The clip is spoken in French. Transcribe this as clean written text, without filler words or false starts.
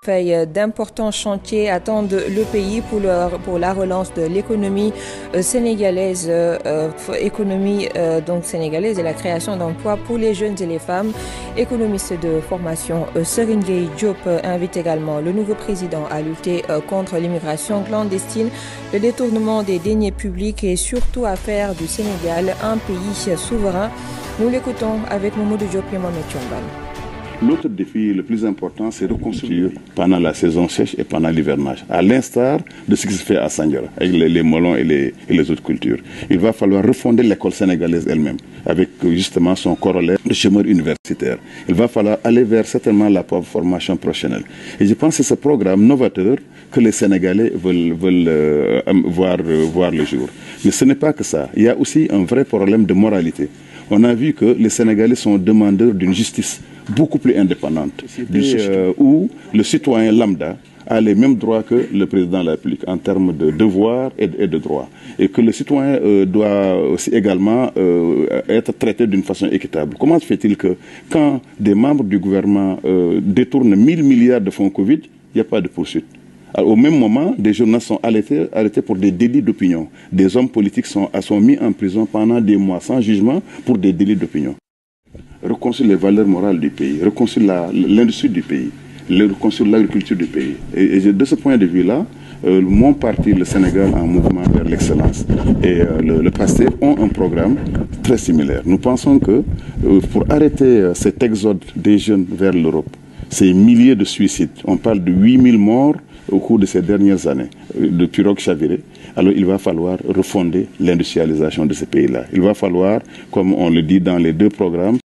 D'importants chantiers attendent le pays pour la relance de l'économie sénégalaise, sénégalaise et la création d'emplois pour les jeunes et les femmes. Économiste de formation, Serigne Gueye Diop invite également le nouveau président à lutter contre l'immigration clandestine, le détournement des deniers publics et surtout à faire du Sénégal un pays souverain. Nous l'écoutons avec Mamadou Diop et Mohamed Chomban. L'autre défi le plus important, c'est de reconstruire pendant la saison sèche et pendant l'hivernage, à l'instar de ce qui se fait à Sandiara, avec les melons et les autres cultures. Il va falloir refonder l'école sénégalaise elle-même, avec justement son corollaire de chemin universitaire. Il va falloir aller vers certainement la formation professionnelle. Et je pense que c'est ce programme novateur que les Sénégalais veulent voir le jour. Mais ce n'est pas que ça. Il y a aussi un vrai problème de moralité. On a vu que les Sénégalais sont demandeurs d'une justice beaucoup plus indépendante, où le citoyen lambda a les mêmes droits que le président de la République en termes de devoirs et de droits. Et que le citoyen doit aussi également être traité d'une façon équitable. Comment se fait-il que quand des membres du gouvernement détournent 1000 milliards de fonds Covid, il n'y a pas de poursuite? Alors, au même moment, des journalistes sont arrêtés pour des délits d'opinion. Des hommes politiques sont mis en prison pendant des mois sans jugement pour des délits d'opinion. Reconstruire les valeurs morales du pays, reconstruire l'industrie du pays, reconstruire l'agriculture du pays. Et de ce point de vue-là, mon parti, le Sénégal en mouvement vers l'excellence, et le PASTEF ont un programme très similaire. Nous pensons que pour arrêter cet exode des jeunes vers l'Europe, ces milliers de suicides, on parle de 8000 morts au cours de ces dernières années, de pirogues chavirées, alors il va falloir refonder l'industrialisation de ces pays-là. Il va falloir, comme on le dit dans les deux programmes,